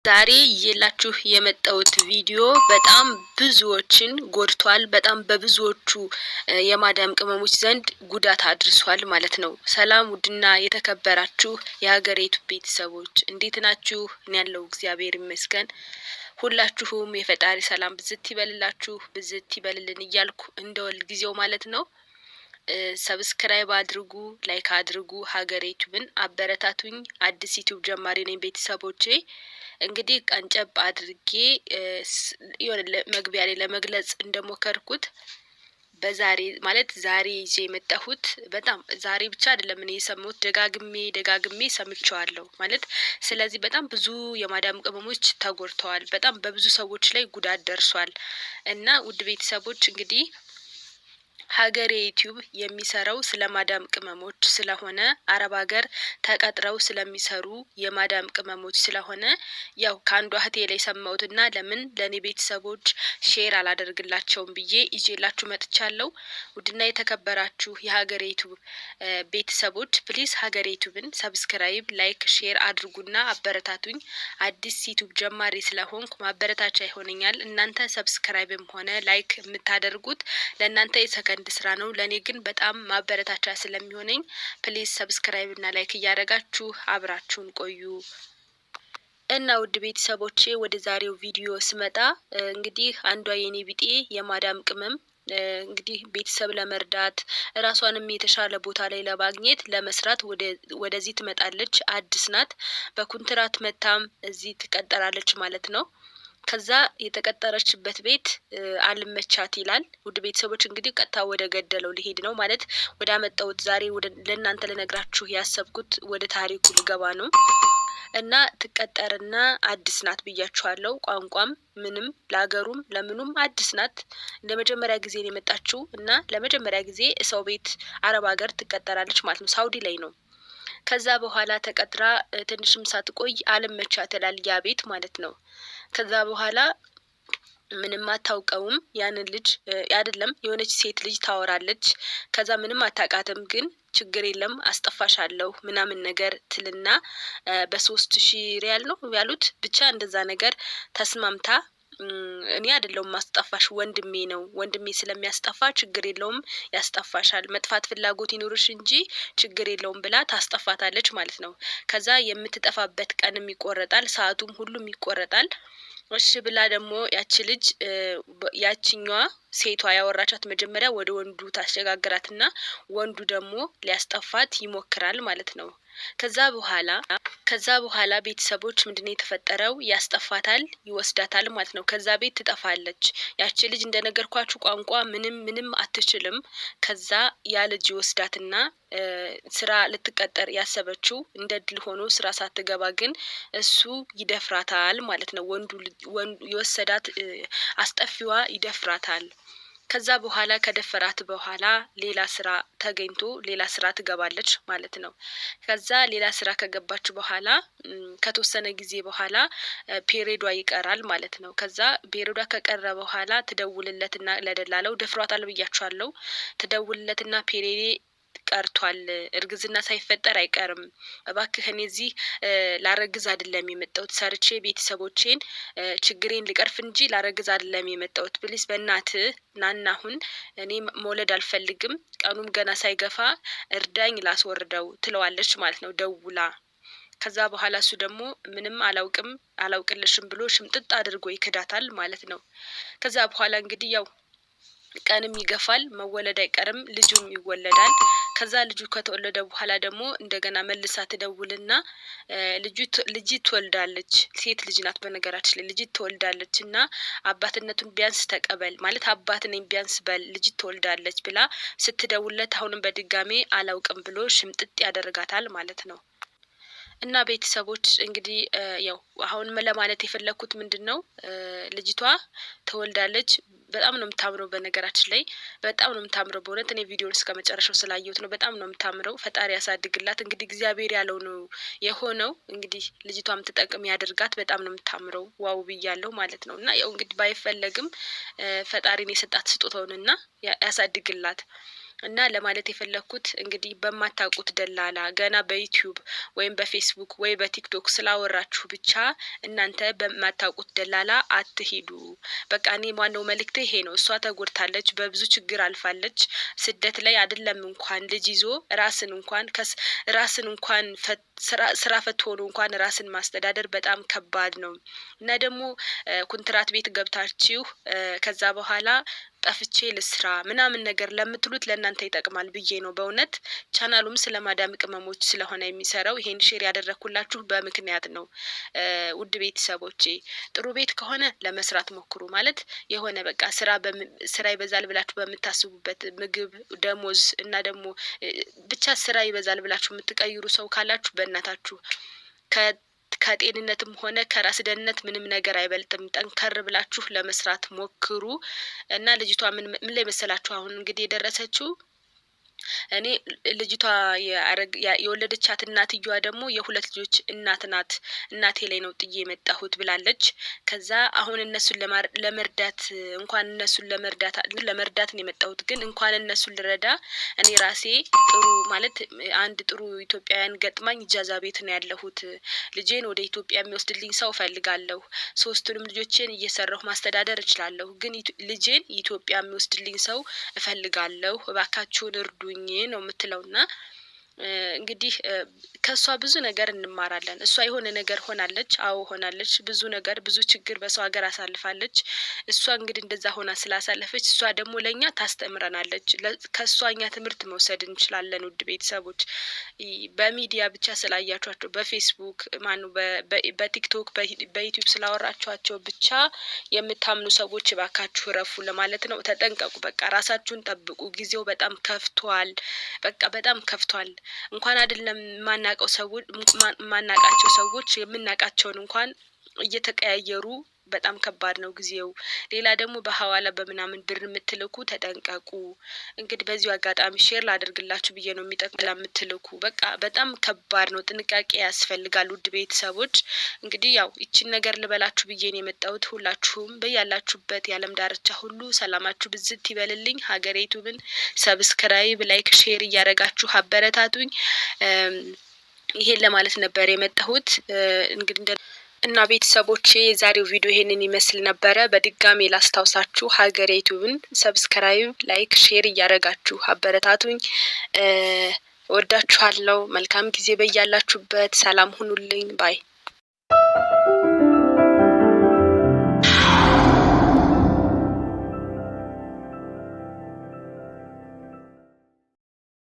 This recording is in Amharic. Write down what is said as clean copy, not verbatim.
ዛሬ ይዤላችሁ የመጣሁት ቪዲዮ በጣም ብዙዎችን ጎድቷል። በጣም በብዙዎቹ የማዳም ቅመሞች ዘንድ ጉዳት አድርሷል ማለት ነው። ሰላም ውድና የተከበራችሁ የሀገሬቱ ቤተሰቦች እንዴት ናችሁ? እኔ ያለው እግዚአብሔር ይመስገን። ሁላችሁም የፈጣሪ ሰላም ብዝት ይበልላችሁ፣ ብዝት ይበልልን እያልኩ እንደወል ጊዜው ማለት ነው። ሰብስክራይብ አድርጉ፣ ላይክ አድርጉ፣ ሀገሬ ዩቲዩብን አበረታቱኝ። አዲስ ዩቲዩብ ጀማሪ ነኝ ቤተሰቦቼ። እንግዲህ ቀንጨብ አድርጌ የሆነ መግቢያ ላይ ለመግለጽ እንደሞከርኩት በዛሬ ማለት ዛሬ ይዤ የመጣሁት በጣም ዛሬ ብቻ አይደለም እኔ የሰማሁት ደጋግሜ ሰምቼዋለሁ ማለት። ስለዚህ በጣም ብዙ የማዳም ቅመሞች ተጎድተዋል። በጣም በብዙ ሰዎች ላይ ጉዳት ደርሷል። እና ውድ ቤተሰቦች እንግዲህ ሀገሬ ዩቲዩብ የሚሰራው ስለ ማዳም ቅመሞች ስለሆነ አረብ ሀገር ተቀጥረው ስለሚሰሩ የማዳም ቅመሞች ስለሆነ ያው ከአንዷ እህቴ ላይ ሰማሁትና ለምን ለኔ ቤተሰቦች ሼር አላደርግላቸውም ብዬ ይዤላችሁ መጥቻለሁ። ውድና የተከበራችሁ የሀገሬ ዩቲዩብ ቤተሰቦች ፕሊዝ ሀገሬ ዩቲዩብን ሰብስክራይብ፣ ላይክ፣ ሼር አድርጉና አበረታቱኝ። አዲስ ዩቲዩብ ጀማሪ ስለሆንኩ ማበረታቻ ይሆነኛል። እናንተ ሰብስክራይብም ሆነ ላይክ የምታደርጉት ለእናንተ የሰከንድ ስራ ነው። ለኔ ግን በጣም ማበረታቻ ስለሚሆነኝ ፕሊዝ ሰብስክራይብ እና ላይክ እያደረጋችሁ አብራችሁን ቆዩ። እና ውድ ቤተሰቦቼ ወደ ዛሬው ቪዲዮ ስመጣ እንግዲህ አንዷ የኔ ቢጤ የማዳም ቅመም እንግዲህ ቤተሰብ ለመርዳት ራሷንም የተሻለ ቦታ ላይ ለማግኘት ለመስራት ወደዚህ ትመጣለች። አዲስ ናት። በኩንትራት መታም እዚህ ትቀጠራለች ማለት ነው። ከዛ የተቀጠረችበት ቤት አልመቻት ይላል። ውድ ቤተሰቦች እንግዲህ ቀጥታ ወደ ገደለው ሊሄድ ነው ማለት ወደ አመጣሁት ዛሬ ለእናንተ ልነግራችሁ ያሰብኩት ወደ ታሪኩ ልገባ ነው። እና ትቀጠርና አዲስ ናት ብያችኋለሁ። ቋንቋም ምንም ለሀገሩም ለምኑም አዲስ ናት። ለመጀመሪያ ጊዜ ነው የመጣችው እና ለመጀመሪያ ጊዜ ሰው ቤት አረብ ሀገር ትቀጠራለች ማለት ነው። ሳውዲ ላይ ነው። ከዛ በኋላ ተቀጥራ ትንሽም ሳትቆይ አልመቻት ይላል ያ ቤት ማለት ነው። ከዛ በኋላ ምንም አታውቀውም ያንን ልጅ አይደለም የሆነች ሴት ልጅ ታወራለች። ከዛ ምንም አታውቃትም ግን ችግር የለም አስጠፋሻለሁ ምናምን ነገር ትልና በ3000 ሪያል ነው ያሉት ብቻ እንደዛ ነገር ተስማምታ እኔ አይደለሁም ማስጠፋሽ ወንድሜ ነው፣ ወንድሜ ስለሚያስጠፋ ችግር የለውም ያስጠፋሻል፣ መጥፋት ፍላጎት ይኖርሽ እንጂ ችግር የለውም ብላ ታስጠፋታለች ማለት ነው። ከዛ የምትጠፋበት ቀንም ይቆረጣል፣ ሰዓቱም ሁሉም ይቆረጣል። እሺ ብላ ደግሞ ያቺ ልጅ ያቺኛዋ ሴቷ ያወራቻት መጀመሪያ ወደ ወንዱ ታሸጋግራትና ወንዱ ደግሞ ሊያስጠፋት ይሞክራል ማለት ነው። ከዛ በኋላ ቤተሰቦች ምንድነው የተፈጠረው? ያስጠፋታል፣ ይወስዳታል ማለት ነው። ከዛ ቤት ትጠፋለች። ያቺ ልጅ እንደነገርኳችሁ ቋንቋ ምንም አትችልም። ከዛ ያ ልጅ ይወስዳትና ስራ ልትቀጠር ያሰበችው እንደ ድል ሆኖ ስራ ሳትገባ ግን እሱ ይደፍራታል ማለት ነው። ወንዱ የወሰዳት አስጠፊዋ ይደፍራታል። ከዛ በኋላ ከደፈራት በኋላ ሌላ ስራ ተገኝቶ ሌላ ስራ ትገባለች ማለት ነው። ከዛ ሌላ ስራ ከገባች በኋላ ከተወሰነ ጊዜ በኋላ ፔሬዷ ይቀራል ማለት ነው። ከዛ ፔሬዷ ከቀረ በኋላ ትደውልለትና ለደላለው ደፍሯታል ብያችኋለሁ። ትደውልለትና ፔሬዴ ቀርቷል፣ እርግዝና ሳይፈጠር አይቀርም፣ እባክህ እኔ እዚህ ላረግዝ አይደለም የመጣሁት፣ ሰርቼ ቤተሰቦቼን ችግሬን ልቀርፍ እንጂ ላረግዝ አይደለም የመጣሁት፣ ፕሊስ በእናትህ ናና አሁን እኔ መውለድ አልፈልግም፣ ቀኑም ገና ሳይገፋ እርዳኝ ላስወርደው ትለዋለች ማለት ነው ደውላ። ከዛ በኋላ እሱ ደግሞ ምንም አላውቅልሽም ብሎ ሽምጥጥ አድርጎ ይክዳታል ማለት ነው። ከዛ በኋላ እንግዲህ ያው ቀንም ይገፋል፣ መወለድ አይቀርም፣ ልጁም ይወለዳል። ከዛ ልጁ ከተወለደ በኋላ ደግሞ እንደገና መልሳ ትደውልና ልጅ ትወልዳለች። ሴት ልጅ ናት በነገራችን ላይ ልጅ ትወልዳለች እና አባትነቱን ቢያንስ ተቀበል ማለት አባት ነኝ ቢያንስ በል ልጅ ትወልዳለች ብላ ስትደውልለት አሁንም በድጋሜ አላውቅም ብሎ ሽምጥጥ ያደርጋታል ማለት ነው። እና ቤተሰቦች እንግዲህ ያው አሁን ለማለት የፈለኩት ምንድነው ልጅቷ ተወልዳለች። በጣም ነው የምታምረው በነገራችን ላይ በጣም ነው የምታምረው። በእውነት እኔ ቪዲዮውን እስከ መጨረሻው ስላየሁት ነው። በጣም ነው የምታምረው። ፈጣሪ ያሳድግላት። እንግዲህ እግዚአብሔር ያለው ነው የሆነው። እንግዲህ ልጅቷም ትጠቅም ያድርጋት። በጣም ነው የምታምረው። ዋው ብያለሁ ማለት ነው። እና ያው እንግዲህ ባይፈለግም ፈጣሪን የሰጣት ስጦታውንና ያሳድግላት። እና ለማለት የፈለኩት እንግዲህ በማታውቁት ደላላ ገና በዩቲዩብ ወይም በፌስቡክ ወይ በቲክቶክ ስላወራችሁ ብቻ እናንተ በማታውቁት ደላላ አትሂዱ። በቃ እኔ ዋናው መልእክቴ ይሄ ነው። እሷ ተጎድታለች፣ በብዙ ችግር አልፋለች። ስደት ላይ አይደለም እንኳን ልጅ ይዞ ራስን እንኳን ስራ ፈት ሆኖ እንኳን ራስን ማስተዳደር በጣም ከባድ ነው። እና ደግሞ ኮንትራት ቤት ገብታችሁ ከዛ በኋላ ጠፍቼ ልስራ ምናምን ነገር ለምትሉት ለእናንተ ይጠቅማል ብዬ ነው። በእውነት ቻናሉም ስለ ማዳም ቅመሞች ስለሆነ የሚሰራው ይሄን ሼር ያደረኩላችሁ በምክንያት ነው። ውድ ቤተሰቦቼ ጥሩ ቤት ከሆነ ለመስራት ሞክሩ። ማለት የሆነ በቃ ስራ ይበዛል ብላችሁ በምታስቡበት ምግብ፣ ደሞዝ እና ደግሞ ብቻ ስራ ይበዛል ብላችሁ የምትቀይሩ ሰው ካላችሁ በእናታችሁ ከጤንነትም ሆነ ከራስ ደህንነት ምንም ነገር አይበልጥም። ጠንከር ብላችሁ ለመስራት ሞክሩ። እና ልጅቷ ምን ላይ መሰላችሁ አሁን እንግዲህ የደረሰችው እኔ ልጅቷ የወለደቻት እናትየዋ ደግሞ የሁለት ልጆች እናት ናት። እናቴ ላይ ነው ጥዬ የመጣሁት ብላለች። ከዛ አሁን እነሱን ለመርዳት እንኳን እነሱን ለመርዳት ነው የመጣሁት፣ ግን እንኳን እነሱን ልረዳ እኔ ራሴ ጥሩ ማለት አንድ ጥሩ ኢትዮጵያውያን ገጥማኝ ኢጃዛ ቤት ነው ያለሁት። ልጄን ወደ ኢትዮጵያ የሚወስድልኝ ሰው እፈልጋለሁ። ሶስቱንም ልጆቼን እየሰራሁ ማስተዳደር እችላለሁ፣ ግን ልጄን ኢትዮጵያ የሚወስድልኝ ሰው እፈልጋለሁ። እባካችሁን እርዱኝ ነው የምትለውና እንግዲህ ከሷ ብዙ ነገር እንማራለን። እሷ የሆነ ነገር ሆናለች፣ አዎ ሆናለች። ብዙ ነገር ብዙ ችግር በሰው ሀገር አሳልፋለች። እሷ እንግዲህ እንደዛ ሆና ስላሳለፈች እሷ ደግሞ ለእኛ ታስተምረናለች። ከእሷ እኛ ትምህርት መውሰድ እንችላለን። ውድ ቤተሰቦች በሚዲያ ብቻ ስላያችኋቸው በፌስቡክ በቲክቶክ በዩቲዩብ ስላወራችኋቸው ብቻ የምታምኑ ሰዎች እባካችሁ ረፉ ለማለት ነው። ተጠንቀቁ። በቃ ራሳችሁን ጠብቁ። ጊዜው በጣም ከፍቷል። በቃ በጣም ከፍቷል። እንኳን አይደለም ማናቃቸው ሰዎች የምናቃቸውን እንኳን እየተቀያየሩ በጣም ከባድ ነው ጊዜው። ሌላ ደግሞ በሐዋላ በምናምን ብር የምትልኩ ተጠንቀቁ። እንግዲህ በዚሁ አጋጣሚ ሼር ላደርግላችሁ ብዬ ነው የሚጠቅም ለምትልኩ በቃ በጣም ከባድ ነው። ጥንቃቄ ያስፈልጋል። ውድ ቤተሰቦች እንግዲህ ያው ይችን ነገር ልበላችሁ ብዬ ነው የመጣሁት። ሁላችሁም በያላችሁበት የዓለም ዳርቻ ሁሉ ሰላማችሁ ብዝት ይበልልኝ። ሀገሬ ዩቲዩብን ሰብስክራይብ፣ ላይክ፣ ሼር እያደረጋችሁ አበረታቱኝ። ይሄን ለማለት ነበር የመጣሁት እንግዲህ እና ቤተሰቦቼ የዛሬው ቪዲዮ ይሄንን ይመስል ነበረ። በድጋሚ ላስታውሳችሁ ሀገሬ ዩቲዩብን ሰብስክራይብ፣ ላይክ፣ ሼር እያደረጋችሁ አበረታቱኝ። ወዳችኋለሁ። መልካም ጊዜ በያላችሁበት። ሰላም ሁኑልኝ ባይ